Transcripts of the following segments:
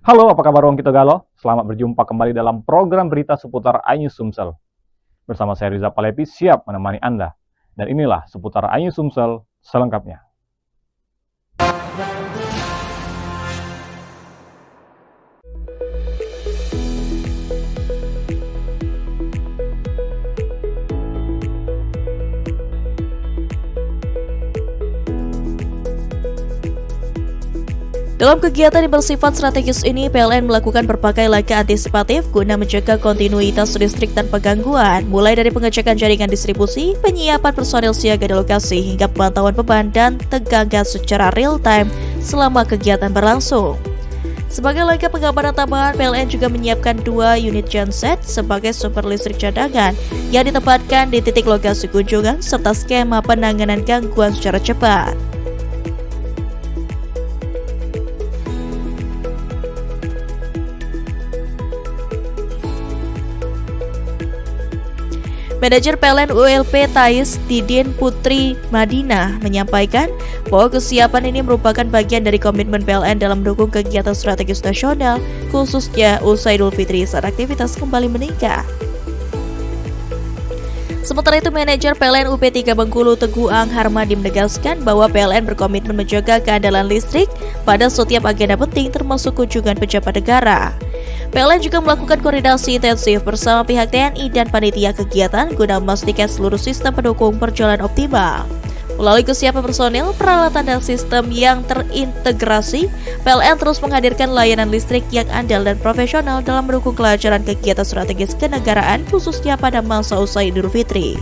Halo, apa kabar Wong Kita Galo? Selamat berjumpa kembali dalam program berita seputar iNews Sumsel. Bersama saya Riza Palepi siap menemani Anda. Dan inilah seputar iNews Sumsel selengkapnya. Dalam kegiatan yang bersifat strategis ini, PLN melakukan berbagai langkah antisipatif guna menjaga kontinuitas listrik tanpa gangguan, mulai dari pengecekan jaringan distribusi, penyiapan personil siaga di lokasi, hingga pemantauan beban dan tegangan secara real-time selama kegiatan berlangsung. Sebagai langkah pengamanan tambahan, PLN juga menyiapkan 2 unit genset sebagai sumber listrik cadangan yang ditempatkan di titik lokasi kunjungan serta skema penanganan gangguan secara cepat. Manajer PLN ULP Thais Tidin Putri Madinah menyampaikan bahwa kesiapan ini merupakan bagian dari komitmen PLN dalam mendukung kegiatan strategis nasional, khususnya usai Idul Fitri saat aktivitas kembali meningkat. Sementara itu, manajer PLN UP3 Bengkulu Teguh Ang Harmadi menegaskan bahwa PLN berkomitmen menjaga keandalan listrik pada setiap agenda penting termasuk kunjungan pejabat negara. PLN juga melakukan koordinasi intensif bersama pihak TNI dan panitia kegiatan guna memastikan seluruh sistem pendukung berjalan optimal. Melalui kesiapan personil, peralatan dan sistem yang terintegrasi, PLN terus menghadirkan layanan listrik yang andal dan profesional dalam mendukung kelancaran kegiatan strategis kenegaraan khususnya pada masa usai Idul Fitri.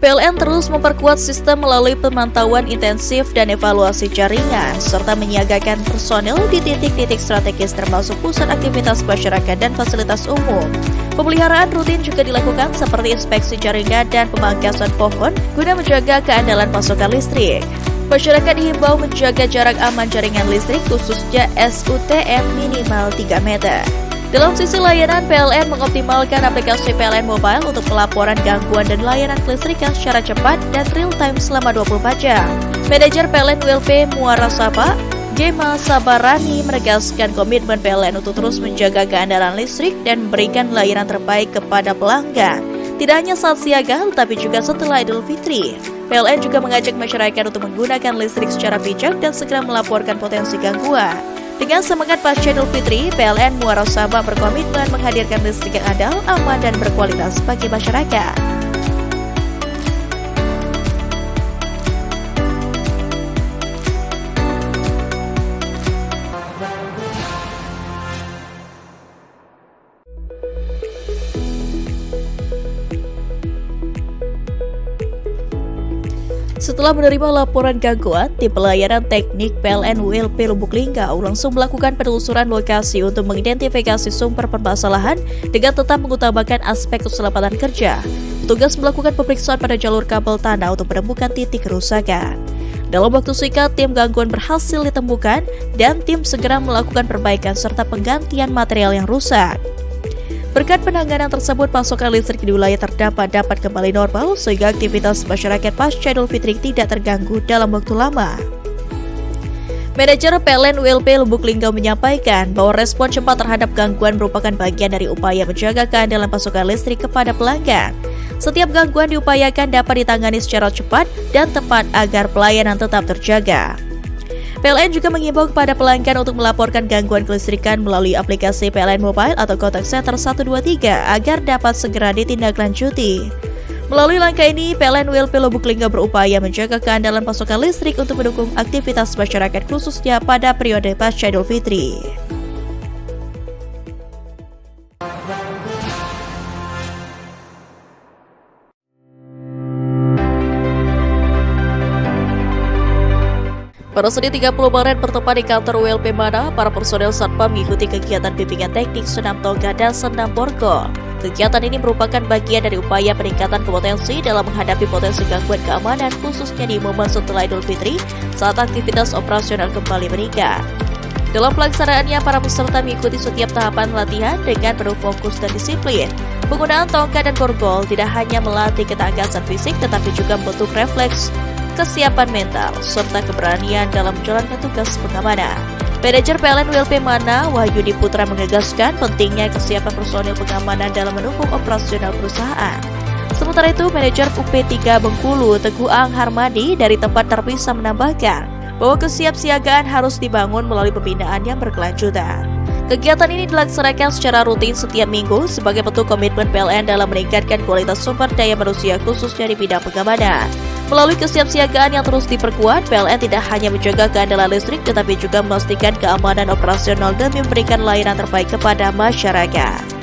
PLN terus memperkuat sistem melalui pemantauan intensif dan evaluasi jaringan, serta menyiagakan personel di titik-titik strategis termasuk pusat aktivitas masyarakat dan fasilitas umum. Pemeliharaan rutin juga dilakukan seperti inspeksi jaringan dan pemangkasan pohon guna menjaga keandalan pasokan listrik. Masyarakat dihimbau menjaga jarak aman jaringan listrik khususnya SUTM minimal 3 meter. Dalam sisi layanan, PLN mengoptimalkan aplikasi PLN Mobile untuk pelaporan gangguan dan layanan kelistrikan secara cepat dan real-time selama 24 jam. Manajer PLN ULP Muara Saba, Gema Sabarani menegaskan komitmen PLN untuk terus menjaga keandalan listrik dan memberikan layanan terbaik kepada pelanggan. Tidak hanya saat siaga, tetapi juga setelah Idul Fitri. PLN juga mengajak masyarakat untuk menggunakan listrik secara bijak dan segera melaporkan potensi gangguan. Dengan semangat pasca Idul Fitri, PLN Muara Saba berkomitmen menghadirkan listrik yang andal, aman, dan berkualitas bagi masyarakat. Setelah menerima laporan gangguan, tim pelayanan teknik PLN ULP Lubuk Linggau langsung melakukan penelusuran lokasi untuk mengidentifikasi sumber permasalahan dengan tetap mengutamakan aspek keselamatan kerja. Petugas melakukan pemeriksaan pada jalur kabel tanah untuk menemukan titik kerusakan. Dalam waktu singkat, tim gangguan berhasil ditemukan dan tim segera melakukan perbaikan serta penggantian material yang rusak. Berkat penanganan tersebut, pasokan listrik di wilayah terdampak dapat kembali normal sehingga aktivitas masyarakat pasca Idul Fitri tidak terganggu dalam waktu lama. Manajer PLN ULP Lubuk Linggau menyampaikan bahwa respon cepat terhadap gangguan merupakan bagian dari upaya menjaga keandalan pasokan listrik kepada pelanggan. Setiap gangguan diupayakan dapat ditangani secara cepat dan tepat agar pelayanan tetap terjaga. PLN juga mengimbau kepada pelanggan untuk melaporkan gangguan kelistrikan melalui aplikasi PLN Mobile atau Contact Center 123 agar dapat segera ditindaklanjuti. Melalui langkah ini, PLN ULP Lubuk Linggau berupaya menjaga keandalan pasokan listrik untuk mendukung aktivitas masyarakat khususnya pada periode pasca Idul Fitri. Pada Senin 30 Maret bertempat di kantor ULP Mana, para personel Satpam mengikuti kegiatan bimbingan teknik senam toga dan senam borgol. Kegiatan ini merupakan bagian dari upaya peningkatan kompetensi dalam menghadapi potensi gangguan keamanan khususnya di momen setelah Idul Fitri saat aktivitas operasional kembali meningkat. Dalam pelaksanaannya, para peserta mengikuti setiap tahapan latihan dengan penuh fokus dan disiplin. Penggunaan tongkat dan borgol tidak hanya melatih ketangkasan fisik tetapi juga membentuk refleks, kesiapan mental, serta keberanian dalam menjalankan tugas pengamanan. Manajer PLN WLP Mana, Wahyudi Putra mengegaskan pentingnya kesiapan personil pengamanan dalam mendukung operasional perusahaan. Sementara itu, Manajer UP3 Bengkulu, Teguh Ang Harmadi dari tempat terpisah menambahkan bahwa kesiapsiagaan harus dibangun melalui pembinaan yang berkelanjutan. Kegiatan ini dilaksanakan secara rutin setiap minggu sebagai bentuk komitmen PLN dalam meningkatkan kualitas sumber daya manusia khususnya di bidang pengamanan. Melalui kesiapsiagaan yang terus diperkuat, PLN tidak hanya menjaga keandalan listrik tetapi juga memastikan keamanan operasional demi memberikan layanan terbaik kepada masyarakat.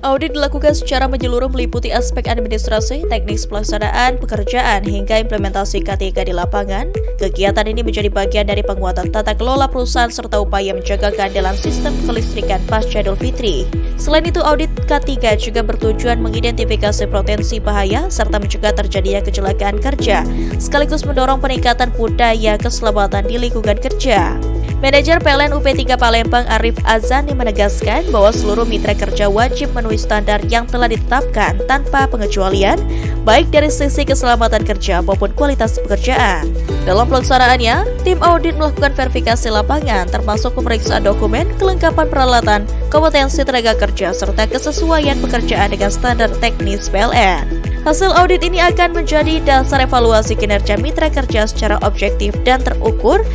Audit dilakukan secara menyeluruh meliputi aspek administrasi, teknis pelaksanaan, pekerjaan, hingga implementasi K3 di lapangan. Kegiatan ini menjadi bagian dari penguatan tata kelola perusahaan serta upaya menjaga keandalan sistem kelistrikan pasca Idul Fitri. Selain itu, audit K3 juga bertujuan mengidentifikasi potensi bahaya serta mencegah terjadinya kecelakaan kerja, sekaligus mendorong peningkatan budaya keselamatan di lingkungan kerja. Manajer PLN UP3 Palembang Arif Azani menegaskan bahwa seluruh mitra kerja wajib memenuhi standar yang telah ditetapkan tanpa pengecualian, baik dari sisi keselamatan kerja maupun kualitas pekerjaan. Dalam pelaksanaannya, tim audit melakukan verifikasi lapangan termasuk pemeriksaan dokumen, kelengkapan peralatan, kompetensi tenaga kerja, serta kesesuaian pekerjaan dengan standar teknis PLN. Hasil audit ini akan menjadi dasar evaluasi kinerja mitra kerja secara objektif dan terukur,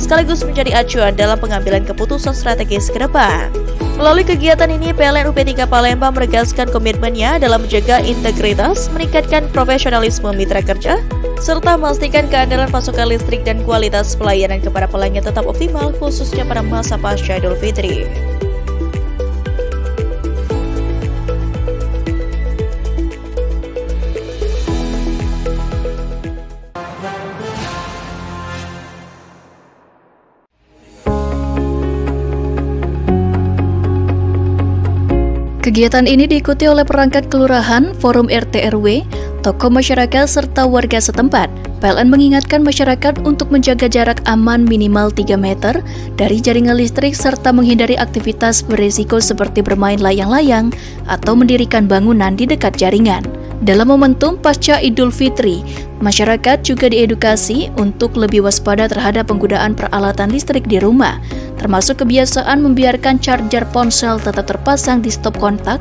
sekaligus menjadi acuan dalam pengambilan keputusan strategis ke depan. Melalui kegiatan ini, PLN UP3 Palembang menegaskan komitmennya dalam menjaga integritas, meningkatkan profesionalisme mitra kerja, serta memastikan keandalan pasokan listrik dan kualitas pelayanan kepada pelanggan tetap optimal, khususnya pada masa pasca Idul Fitri. Kegiatan ini diikuti oleh perangkat kelurahan, forum RT RW, tokoh masyarakat, serta warga setempat. PLN mengingatkan masyarakat untuk menjaga jarak aman minimal 3 meter dari jaringan listrik serta menghindari aktivitas berisiko seperti bermain layang-layang atau mendirikan bangunan di dekat jaringan. Dalam momentum pasca Idul Fitri, masyarakat juga diedukasi untuk lebih waspada terhadap penggunaan peralatan listrik di rumah, termasuk kebiasaan membiarkan charger ponsel tetap terpasang di stop kontak,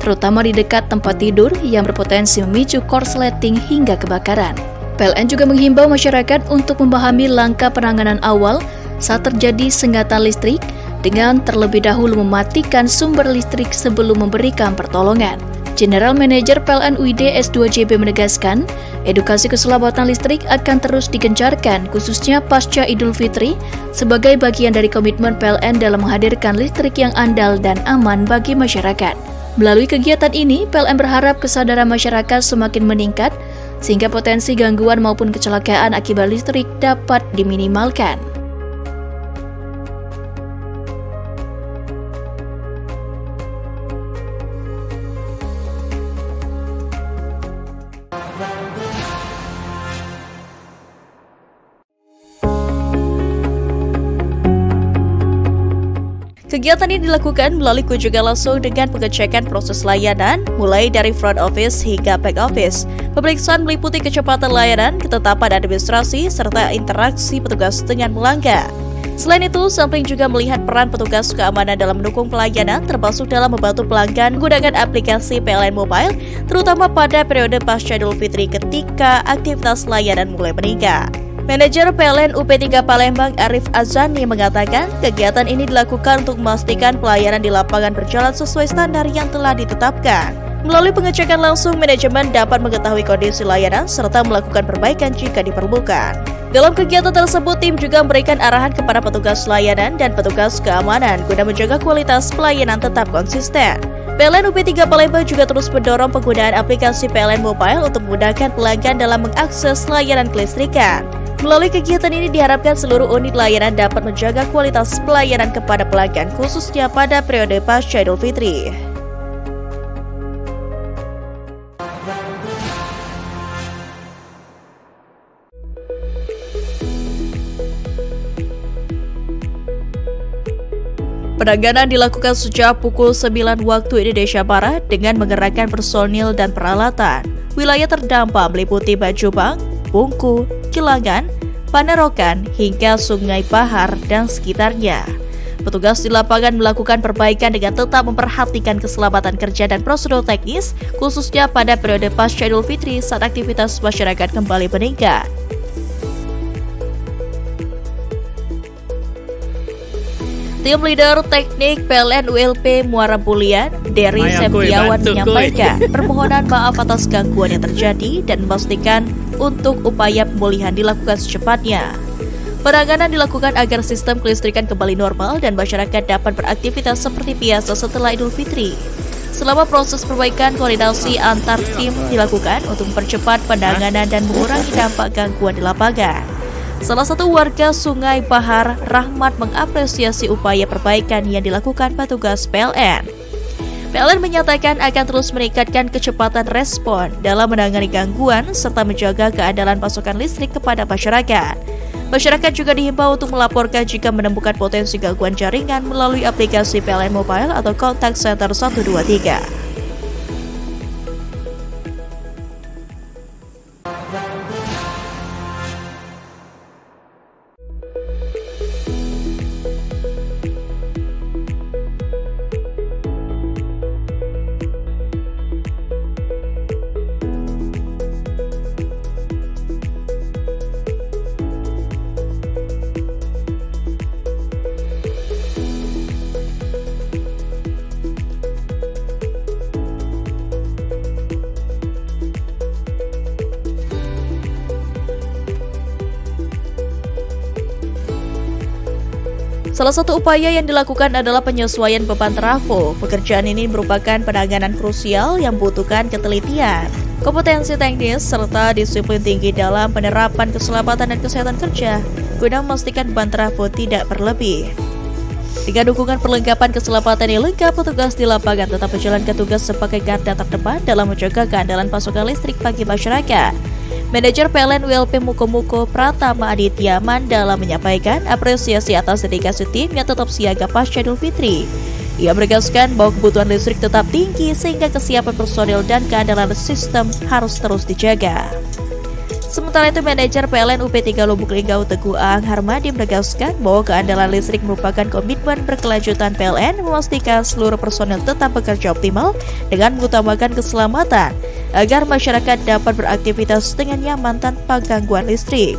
terutama di dekat tempat tidur yang berpotensi memicu korsleting hingga kebakaran. PLN juga menghimbau masyarakat untuk memahami langkah penanganan awal saat terjadi sengatan listrik dengan terlebih dahulu mematikan sumber listrik sebelum memberikan pertolongan. General Manager PLN UID S2JB menegaskan, edukasi keselamatan listrik akan terus digencarkan khususnya pasca Idul Fitri sebagai bagian dari komitmen PLN dalam menghadirkan listrik yang andal dan aman bagi masyarakat. Melalui kegiatan ini, PLN berharap kesadaran masyarakat semakin meningkat sehingga potensi gangguan maupun kecelakaan akibat listrik dapat diminimalkan. Kegiatan ini dilakukan melalui kunjungan langsung dengan pengecekan proses layanan, mulai dari front office hingga back office. Pemeriksaan meliputi kecepatan layanan, ketetapan administrasi, serta interaksi petugas dengan pelanggan. Selain itu, sampling juga melihat peran petugas keamanan dalam mendukung pelayanan, termasuk dalam membantu pelanggan menggunakan aplikasi PLN Mobile, terutama pada periode pasca Idul Fitri ketika aktivitas layanan mulai meningkat. Manajer PLN UP3 Palembang Arif Azani mengatakan kegiatan ini dilakukan untuk memastikan pelayanan di lapangan berjalan sesuai standar yang telah ditetapkan. Melalui pengecekan langsung, manajemen dapat mengetahui kondisi layanan serta melakukan perbaikan jika diperlukan. Dalam kegiatan tersebut, tim juga memberikan arahan kepada petugas layanan dan petugas keamanan guna menjaga kualitas pelayanan tetap konsisten. PLN UP3 Palembang juga terus mendorong penggunaan aplikasi PLN Mobile untuk memudahkan pelanggan dalam mengakses layanan kelistrikan. Melalui kegiatan ini diharapkan seluruh unit layanan dapat menjaga kualitas pelayanan kepada pelanggan khususnya pada periode pasca Idul Fitri. Penanganan dilakukan sejak pukul 9 waktu Indonesia Barat dengan mengerahkan personil dan peralatan. Wilayah terdampak meliputi Bajubang, Bungku, Kilangan, Panerokan, hingga Sungai Bahar dan sekitarnya. Petugas di lapangan melakukan perbaikan dengan tetap memperhatikan keselamatan kerja dan prosedur teknis, khususnya pada periode pasca Idul Fitri saat aktivitas masyarakat kembali meningkat. Tim leader teknik PLN ULP Muara Bulian, Dery Septiawan menyampaikan permohonan maaf atas gangguan yang terjadi dan memastikan untuk upaya pemulihan dilakukan secepatnya. Penanganan dilakukan agar sistem kelistrikan kembali normal dan masyarakat dapat beraktivitas seperti biasa setelah Idul Fitri. Selama proses perbaikan, koordinasi antar tim dilakukan untuk mempercepat penanganan dan mengurangi dampak gangguan di lapangan. Salah satu warga Sungai Bahar, Rahmat, mengapresiasi upaya perbaikan yang dilakukan petugas PLN. PLN menyatakan akan terus meningkatkan kecepatan respon dalam menangani gangguan serta menjaga keandalan pasokan listrik kepada masyarakat. Masyarakat juga dihimbau untuk melaporkan jika menemukan potensi gangguan jaringan melalui aplikasi PLN Mobile atau Contact Center 123. Salah satu upaya yang dilakukan adalah penyesuaian beban trafo. Pekerjaan ini merupakan penanganan krusial yang membutuhkan ketelitian, kompetensi teknis, serta disiplin tinggi dalam penerapan keselamatan dan kesehatan kerja guna memastikan beban trafo tidak berlebih. Dengan dukungan perlengkapan keselamatan yang lengkap, petugas di lapangan tetap menjalankan tugas sebagai garda terdepan dalam menjaga keandalan pasokan listrik bagi masyarakat. Manajer PLN ULP Muko Pratama Aditya Mandala menyampaikan apresiasi atas dedikasi tim yang tetap siaga pasca Idul Fitri. Ia menegaskan bahwa kebutuhan listrik tetap tinggi sehingga kesiapan personil dan keandalan sistem harus terus dijaga. Sementara itu, manajer PLN UP3 Lubuk Linggau Teguh Ang Harmadi menegaskan bahwa keandalan listrik merupakan komitmen berkelanjutan PLN memastikan seluruh personil tetap bekerja optimal dengan mengutamakan keselamatan agar masyarakat dapat beraktivitas dengan nyaman tanpa gangguan listrik.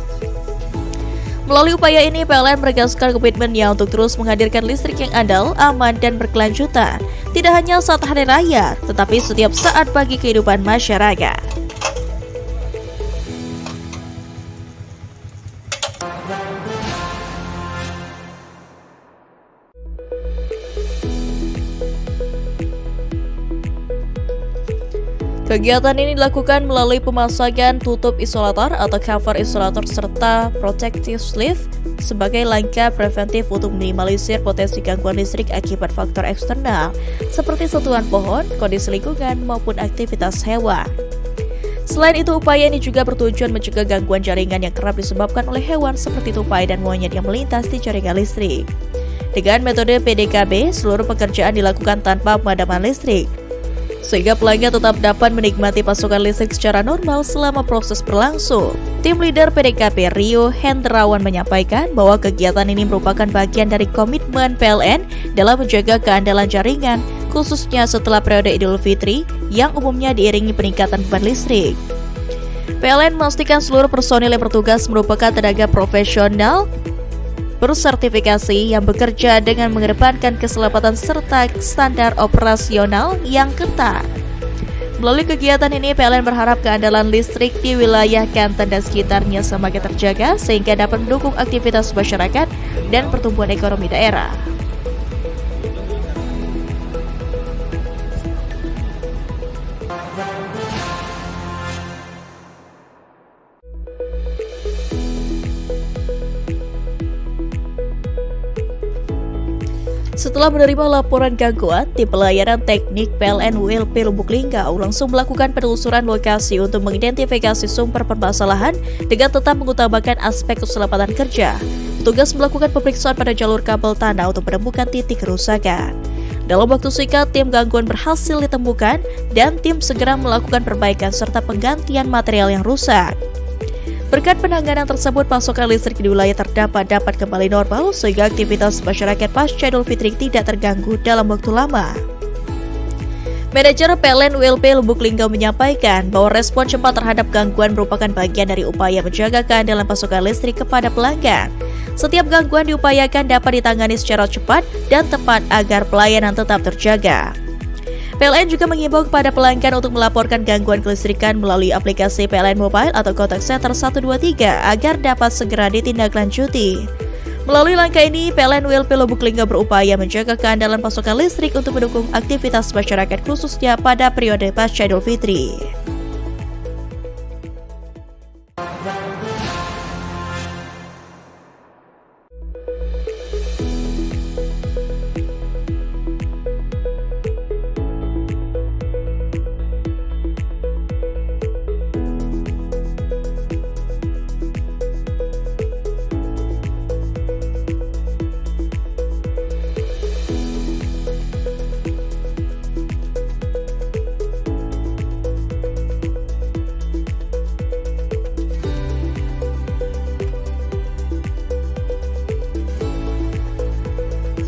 Melalui upaya ini, PLN menegaskan komitmennya untuk terus menghadirkan listrik yang andal, aman, dan berkelanjutan, tidak hanya saat hari raya, tetapi setiap saat bagi kehidupan masyarakat. Kegiatan ini dilakukan melalui pemasangan tutup isolator atau cover isolator serta protective sleeve sebagai langkah preventif untuk minimalisir potensi gangguan listrik akibat faktor eksternal seperti sentuhan pohon, kondisi lingkungan, maupun aktivitas hewan. Selain itu, upaya ini juga bertujuan mencegah gangguan jaringan yang kerap disebabkan oleh hewan seperti tupai dan monyet yang melintas di jaringan listrik. Dengan metode PDKB, seluruh pekerjaan dilakukan tanpa pemadaman listrik, sehingga pelanggan tetap dapat menikmati pasokan listrik secara normal selama proses berlangsung. Tim leader PDKP Rio Hendrawan menyampaikan bahwa kegiatan ini merupakan bagian dari komitmen PLN dalam menjaga keandalan jaringan, khususnya setelah periode Idul Fitri yang umumnya diiringi peningkatan beban listrik. PLN memastikan seluruh personil yang bertugas merupakan tenaga profesional bersertifikasi yang bekerja dengan mengedepankan keselamatan serta standar operasional yang ketat. Melalui kegiatan ini, PLN berharap keandalan listrik di wilayah Kanten dan sekitarnya semakin terjaga sehingga dapat mendukung aktivitas masyarakat dan pertumbuhan ekonomi daerah. Setelah menerima laporan gangguan, tim pelayanan teknik PLN ULP Lubuk Linggau langsung melakukan penelusuran lokasi untuk mengidentifikasi sumber permasalahan dengan tetap mengutamakan aspek keselamatan kerja. petugas melakukan pemeriksaan pada jalur kabel tanah untuk menemukan titik kerusakan. Dalam waktu singkat, tim gangguan berhasil ditemukan dan tim segera melakukan perbaikan serta penggantian material yang rusak. Berkat penanganan tersebut, pasokan listrik di wilayah terdampak dapat kembali normal sehingga aktivitas masyarakat pasca Idul Fitri tidak terganggu dalam waktu lama. Manajer PLN ULP Lubuk Linggau menyampaikan bahwa respon cepat terhadap gangguan merupakan bagian dari upaya menjaga keandalan pasokan listrik kepada pelanggan. Setiap gangguan diupayakan dapat ditangani secara cepat dan tepat agar pelayanan tetap terjaga. PLN juga menghimbau kepada pelanggan untuk melaporkan gangguan kelistrikan melalui aplikasi PLN Mobile atau Contact Center 123 agar dapat segera ditindaklanjuti. Melalui langkah ini, PLN ULP Lubuk Linggau berupaya menjaga keandalan pasokan listrik untuk mendukung aktivitas masyarakat khususnya pada periode pasca Idul Fitri.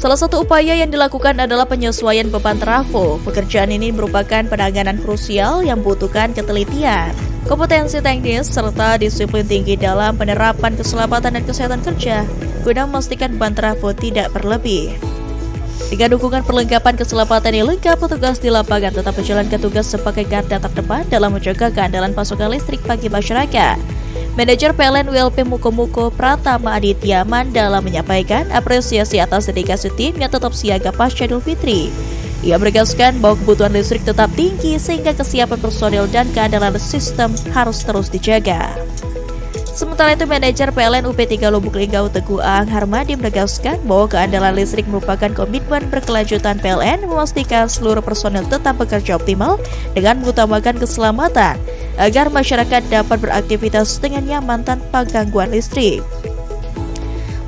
Salah satu upaya yang dilakukan adalah penyesuaian beban trafo. Pekerjaan ini merupakan penanganan krusial yang membutuhkan ketelitian, kompetensi teknis, serta disiplin tinggi dalam penerapan keselamatan dan kesehatan kerja guna memastikan beban trafo tidak berlebih. Dengan dukungan perlengkapan keselamatan yang lengkap, petugas di lapangan tetap menjalankan tugas sebagai garda terdepan dalam menjaga keandalan pasokan listrik bagi masyarakat. Manajer PLN ULP Muko Pratama Aditya Mandala menyampaikan apresiasi atas dedikasi tim yang tetap siaga pasca Idul Fitri. Ia menegaskan bahwa kebutuhan listrik tetap tinggi sehingga kesiapan personil dan keandalan sistem harus terus dijaga. Sementara itu, manajer PLN UP3 Lubuk Linggau Teguh Ang Harmadi menegaskan bahwa keandalan listrik merupakan komitmen berkelanjutan PLN memastikan seluruh personil tetap bekerja optimal dengan mengutamakan keselamatan agar masyarakat dapat beraktivitas dengan nyaman tanpa gangguan listrik.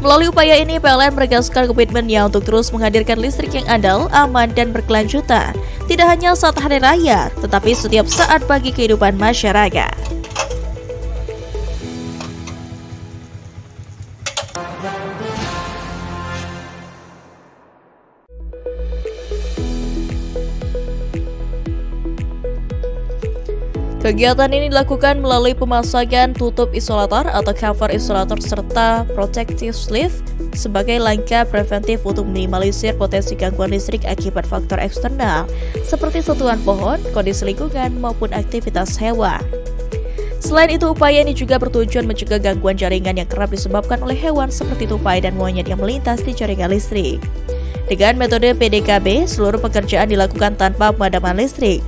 Melalui upaya ini, PLN menegaskan komitmennya untuk terus menghadirkan listrik yang andal, aman, dan berkelanjutan, tidak hanya saat hari raya, tetapi setiap saat bagi kehidupan masyarakat. Kegiatan ini dilakukan melalui pemasangan tutup isolator atau cover isolator serta protective sleeve sebagai langkah preventif untuk minimalisir potensi gangguan listrik akibat faktor eksternal seperti sentuhan pohon, kondisi lingkungan, maupun aktivitas hewan. Selain itu, upaya ini juga bertujuan mencegah gangguan jaringan yang kerap disebabkan oleh hewan seperti tupai dan monyet yang melintas di jaringan listrik. Dengan metode PDKB, seluruh pekerjaan dilakukan tanpa pemadaman listrik,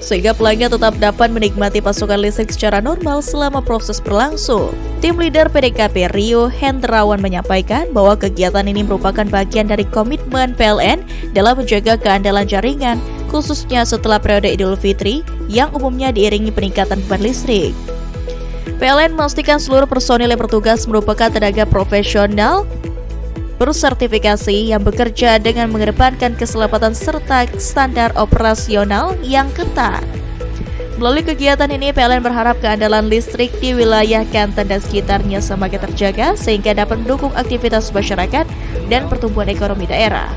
sehingga pelanggan tetap dapat menikmati pasokan listrik secara normal selama proses berlangsung. Tim leader PDKP Rio Hendrawan menyampaikan bahwa kegiatan ini merupakan bagian dari komitmen PLN dalam menjaga keandalan jaringan, khususnya setelah periode Idul Fitri yang umumnya diiringi peningkatan beban listrik. PLN memastikan seluruh personil yang bertugas merupakan tenaga profesional bersertifikasi yang bekerja dengan mengedepankan keselamatan serta standar operasional yang ketat. Melalui kegiatan ini, PLN berharap keandalan listrik di wilayah Kanten dan sekitarnya semakin terjaga sehingga dapat mendukung aktivitas masyarakat dan pertumbuhan ekonomi daerah.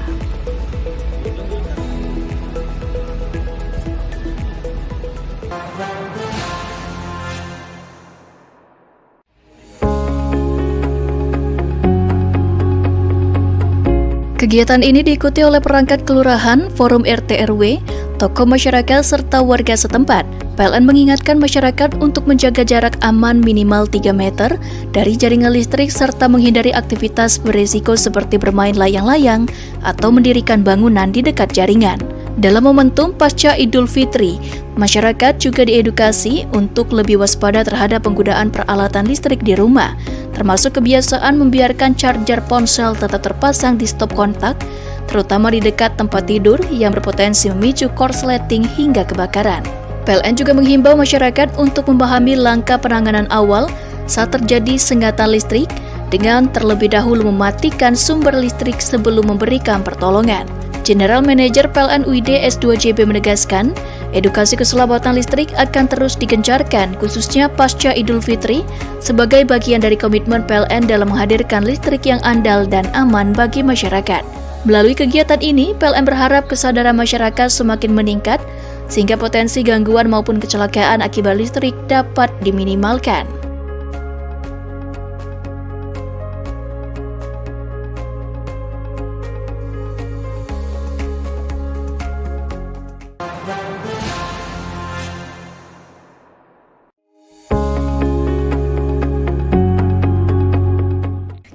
Kegiatan ini diikuti oleh perangkat kelurahan, forum RT RW, tokoh masyarakat, serta warga setempat. PLN mengingatkan masyarakat untuk menjaga jarak aman minimal 3 meter dari jaringan listrik serta menghindari aktivitas berisiko seperti bermain layang-layang atau mendirikan bangunan di dekat jaringan. Dalam momentum pasca Idul Fitri, masyarakat juga diedukasi untuk lebih waspada terhadap penggunaan peralatan listrik di rumah, termasuk kebiasaan membiarkan charger ponsel tetap terpasang di stop kontak, terutama di dekat tempat tidur yang berpotensi memicu korsleting hingga kebakaran. PLN juga menghimbau masyarakat untuk memahami langkah penanganan awal saat terjadi sengatan listrik dengan terlebih dahulu mematikan sumber listrik sebelum memberikan pertolongan. General Manager PLN UID S2JB menegaskan, edukasi keselamatan listrik akan terus digencarkan khususnya pasca Idul Fitri sebagai bagian dari komitmen PLN dalam menghadirkan listrik yang andal dan aman bagi masyarakat. Melalui kegiatan ini, PLN berharap kesadaran masyarakat semakin meningkat sehingga potensi gangguan maupun kecelakaan akibat listrik dapat diminimalkan.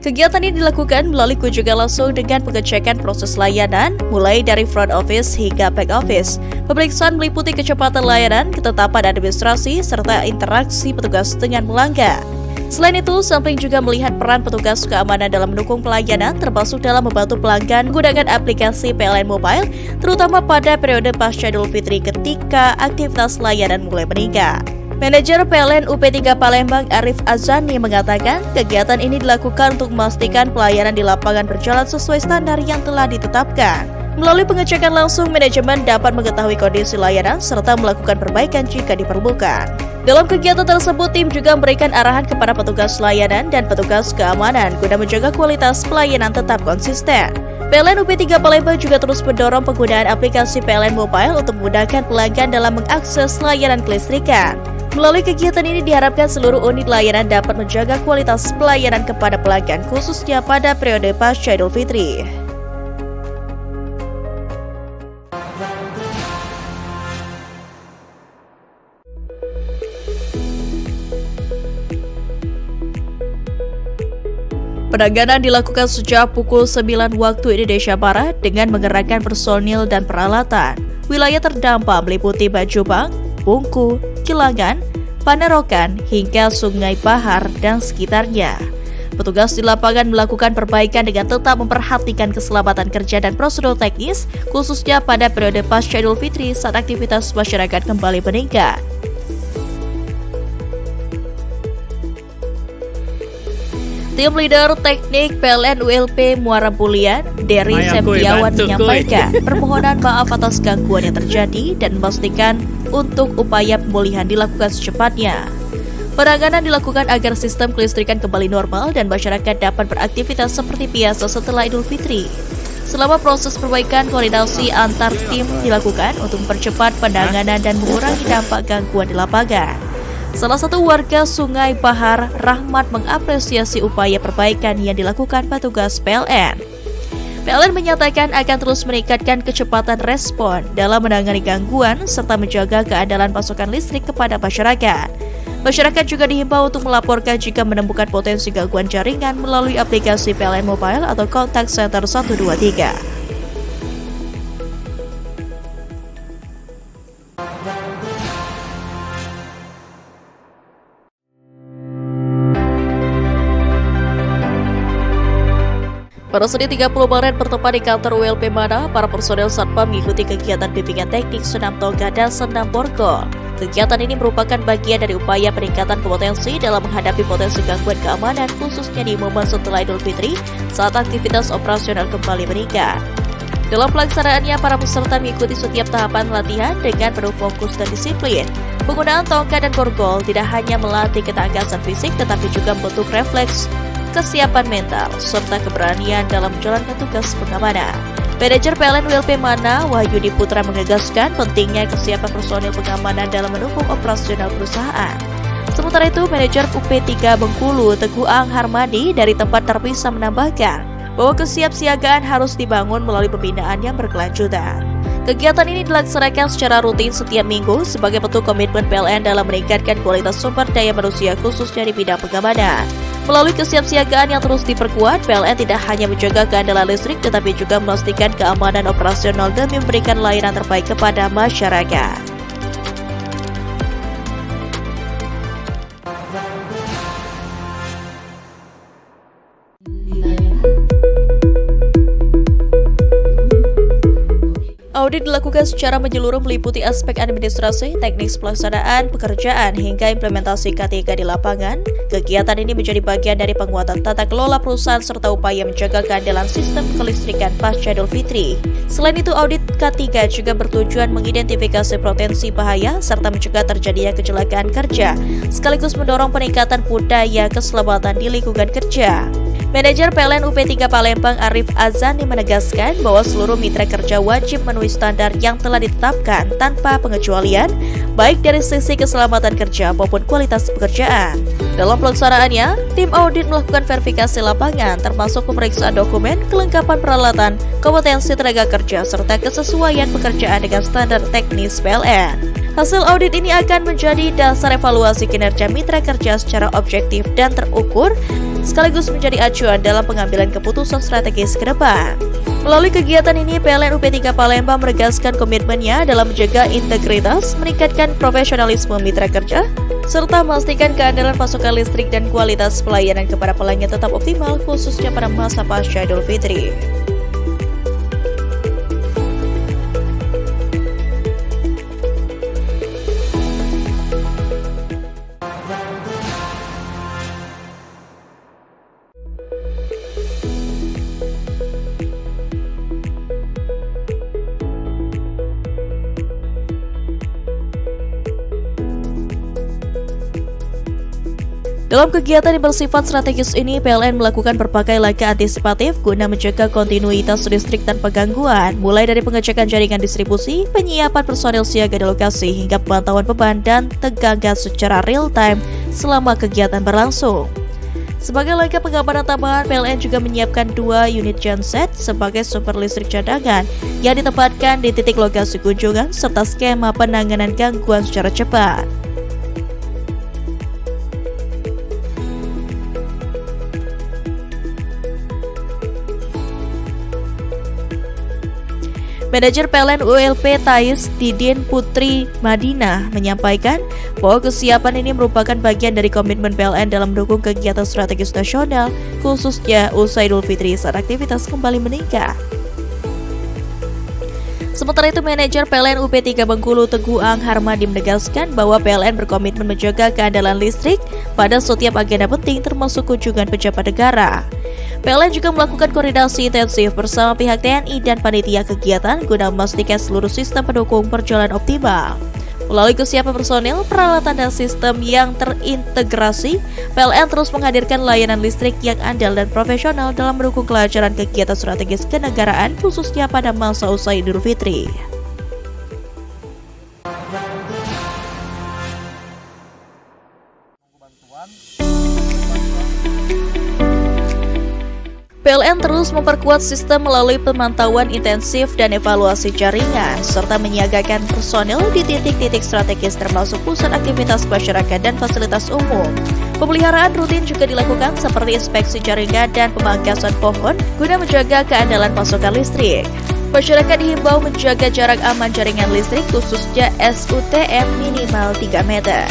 Kegiatan ini dilakukan melalui kunjungan langsung dengan pengecekan proses layanan, mulai dari front office hingga back office. Pemeriksaan meliputi kecepatan layanan, ketetapan administrasi, serta interaksi petugas dengan pelanggan. Selain itu, sampling juga melihat peran petugas keamanan dalam mendukung pelayanan, termasuk dalam membantu pelanggan menggunakan aplikasi PLN Mobile, terutama pada periode pasca Idul Fitri ketika aktivitas layanan mulai meningkat. Manajer PLN UP3 Palembang Arif Azani mengatakan kegiatan ini dilakukan untuk memastikan pelayanan di lapangan berjalan sesuai standar yang telah ditetapkan. Melalui pengecekan langsung, manajemen dapat mengetahui kondisi layanan serta melakukan perbaikan jika diperlukan. Dalam kegiatan tersebut, tim juga memberikan arahan kepada petugas layanan dan petugas keamanan guna menjaga kualitas pelayanan tetap konsisten. PLN UP3 Palembang juga terus mendorong penggunaan aplikasi PLN Mobile untuk memudahkan pelanggan dalam mengakses layanan kelistrikan. Melalui kegiatan ini diharapkan seluruh unit layanan dapat menjaga kualitas pelayanan kepada pelanggan khususnya pada periode pasca Idul Fitri. Penanganan dilakukan sejak pukul 9 waktu Indonesia Barat dengan mengerahkan personil dan peralatan. Wilayah terdampak meliputi Bajubang, Bungku, Kilangan, Panerokan, hingga Sungai Bahar dan sekitarnya. Petugas di lapangan melakukan perbaikan dengan tetap memperhatikan keselamatan kerja dan prosedur teknis, khususnya pada periode pasca Idul Fitri saat aktivitas masyarakat kembali meningkat. Tim leader teknik PLN ULP Muara Bulian, Dery Septiawan menyampaikan permohonan maaf atas gangguan yang terjadi dan memastikan untuk upaya pemulihan dilakukan secepatnya. Penanganan dilakukan agar sistem kelistrikan kembali normal dan masyarakat dapat beraktivitas seperti biasa setelah Idul Fitri. Selama proses perbaikan, koordinasi antar tim dilakukan untuk mempercepat penanganan dan mengurangi dampak gangguan di lapangan. Salah satu warga Sungai Bahar, Rahmat, mengapresiasi upaya perbaikan yang dilakukan petugas PLN. PLN menyatakan akan terus meningkatkan kecepatan respon dalam menangani gangguan serta menjaga keandalan pasokan listrik kepada masyarakat. Masyarakat juga dihimbau untuk melaporkan jika menemukan potensi gangguan jaringan melalui aplikasi PLN Mobile atau Contact Center 123. Pada Senin 30 Maret bertempat di kantor ULP Mana, para personel Satpam mengikuti kegiatan bimbingan teknik senam toga dan senam borgol. Kegiatan ini merupakan bagian dari upaya peningkatan kompetensi dalam menghadapi potensi gangguan keamanan khususnya di momen setelah Idul Fitri saat aktivitas operasional kembali meningkat. Dalam pelaksanaannya, para peserta mengikuti setiap tahapan latihan dengan penuh fokus dan disiplin. Penggunaan tongkat dan borgol tidak hanya melatih ketangkasan fisik tetapi juga membentuk refleks, kesiapan mental, serta keberanian dalam menjalankan tugas pengamanan. Manajer PLN ULP Mana, Wahyudi Putra menegaskan pentingnya kesiapan personil pengamanan dalam mendukung operasional perusahaan. Sementara itu, Manajer UP3 Bengkulu, Teguh Ang Harmadi dari tempat terpisah menambahkan bahwa kesiapsiagaan harus dibangun melalui pembinaan yang berkelanjutan. Kegiatan ini dilaksanakan secara rutin setiap minggu sebagai bentuk komitmen PLN dalam meningkatkan kualitas sumber daya manusia khususnya di bidang pengamanan. Melalui kesiapsiagaan yang terus diperkuat, PLN tidak hanya menjaga keandalan listrik tetapi juga memastikan keamanan operasional demi memberikan layanan terbaik kepada masyarakat. audit dilakukan secara menyeluruh meliputi aspek administrasi, teknis pelaksanaan, pekerjaan, hingga implementasi K3 di lapangan. Kegiatan ini menjadi bagian dari penguatan tata kelola perusahaan serta upaya menjaga keandalan sistem kelistrikan pasca Idul Fitri. Selain itu, audit K3 juga bertujuan mengidentifikasi potensi bahaya serta mencegah terjadinya kecelakaan kerja, sekaligus mendorong peningkatan budaya keselamatan di lingkungan kerja. Manajer PLN UP3 Palembang Arif Azani menegaskan bahwa seluruh mitra kerja wajib memenuhi standar yang telah ditetapkan tanpa pengecualian, baik dari sisi keselamatan kerja maupun kualitas pekerjaan. Dalam pelaksanaannya, tim audit melakukan verifikasi lapangan termasuk pemeriksaan dokumen, kelengkapan peralatan, kompetensi tenaga kerja, serta kesesuaian pekerjaan dengan standar teknis PLN. Hasil audit ini akan menjadi dasar evaluasi kinerja mitra kerja secara objektif dan terukur, sekaligus menjadi acuan dalam pengambilan keputusan strategis ke depan. Melalui kegiatan ini, PLN UP3 Palembang menegaskan komitmennya dalam menjaga integritas, meningkatkan profesionalisme mitra kerja, serta memastikan keandalan pasokan listrik dan kualitas pelayanan kepada pelanggan tetap optimal, khususnya pada masa pasca Idul Fitri. Dalam kegiatan yang bersifat strategis ini, PLN melakukan berbagai langkah antisipatif guna menjaga kontinuitas listrik tanpa gangguan, mulai dari pengecekan jaringan distribusi, penyiapan personel siaga di lokasi, hingga pemantauan beban dan tegangan gas secara real-time selama kegiatan berlangsung. Sebagai langkah pengamanan tambahan, PLN juga menyiapkan 2 unit genset sebagai sumber listrik cadangan yang ditempatkan di titik lokasi kunjungan, serta skema penanganan gangguan secara cepat. Manajer PLN ULP Thais Didin Putri Madinah menyampaikan bahwa kesiapan ini merupakan bagian dari komitmen PLN dalam mendukung kegiatan strategis nasional, khususnya usai Idul Fitri saat aktivitas kembali meningkat. Sementara itu, manajer PLN UP3 Bengkulu Teguh Ang Harmadi menegaskan bahwa PLN berkomitmen menjaga keandalan listrik pada setiap agenda penting termasuk kunjungan pejabat negara. PLN juga melakukan koordinasi intensif bersama pihak TNI dan panitia kegiatan guna memastikan seluruh sistem pendukung berjalan optimal. Melalui kesiapan personel, peralatan dan sistem yang terintegrasi, PLN terus menghadirkan layanan listrik yang andal dan profesional dalam mendukung kelancaran kegiatan strategis kenegaraan khususnya pada masa usai Idul Fitri. PLN terus memperkuat sistem melalui pemantauan intensif dan evaluasi jaringan, serta menyiagakan personel di titik-titik strategis termasuk pusat aktivitas masyarakat dan fasilitas umum. Pemeliharaan rutin juga dilakukan seperti inspeksi jaringan dan pemangkasan pohon guna menjaga keandalan pasokan listrik. Masyarakat dihimbau menjaga jarak aman jaringan listrik khususnya SUTM minimal 3 meter.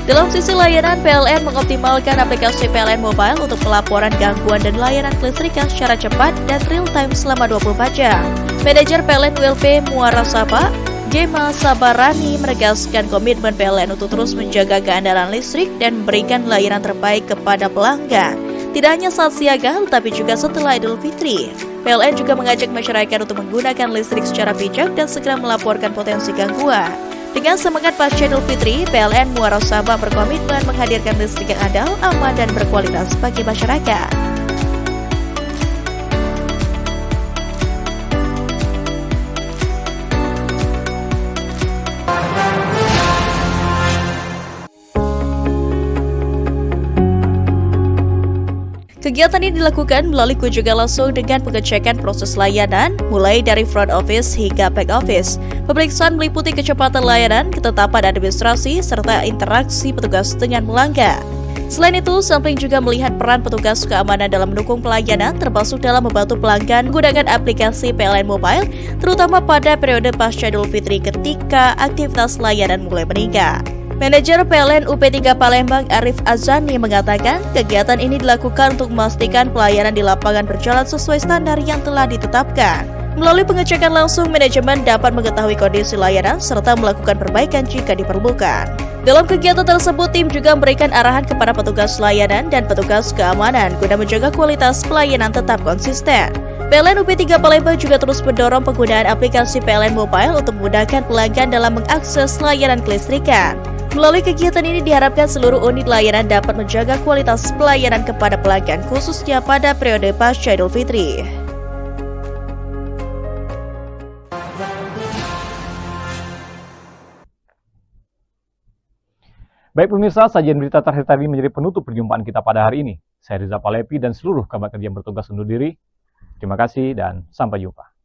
Dalam sisi layanan, PLN mengoptimalkan aplikasi PLN Mobile untuk pelaporan gangguan dan layanan kelistrikan secara cepat dan real-time selama 24 jam. Manajer PLN ULP Muara Saba, Jema Sabarani menegaskan komitmen PLN untuk terus menjaga keandalan listrik dan memberikan layanan terbaik kepada pelanggan. Tidak hanya saat siaga, tetapi juga setelah Idul Fitri. PLN juga mengajak masyarakat untuk menggunakan listrik secara bijak dan segera melaporkan potensi gangguan. Dengan semangat pasca Idul Fitri, PLN Muara Sabah berkomitmen menghadirkan listrik yang andal, aman, dan berkualitas bagi masyarakat. Kegiatan ini dilakukan melalui kunjungan langsung dengan pengecekan proses layanan, mulai dari front office hingga back office. Pemeriksaan meliputi kecepatan layanan, ketetapan administrasi, serta interaksi petugas dengan pelanggan. Selain itu, sampling juga melihat peran petugas keamanan dalam mendukung pelayanan, termasuk dalam membantu pelanggan menggunakan aplikasi PLN Mobile, terutama pada periode pasca Idul Fitri ketika aktivitas layanan mulai meningkat. Manajer PLN UP3 Palembang Arif Azani mengatakan kegiatan ini dilakukan untuk memastikan pelayanan di lapangan berjalan sesuai standar yang telah ditetapkan. Melalui pengecekan langsung, manajemen dapat mengetahui kondisi layanan serta melakukan perbaikan jika diperlukan. Dalam kegiatan tersebut, tim juga memberikan arahan kepada petugas layanan dan petugas keamanan guna menjaga kualitas pelayanan tetap konsisten. PLN UP3 Palembang juga terus mendorong penggunaan aplikasi PLN Mobile untuk memudahkan pelanggan dalam mengakses layanan kelistrikan. Melalui kegiatan ini diharapkan seluruh unit layanan dapat menjaga kualitas pelayanan kepada pelanggan khususnya pada periode pasca Idul Fitri. Baik pemirsa, sajian berita terakhir tadi menjadi penutup perjumpaan kita pada hari ini. Saya Riza Palepi dan seluruh kabar kerja yang bertugas undur diri. Terima kasih dan sampai jumpa.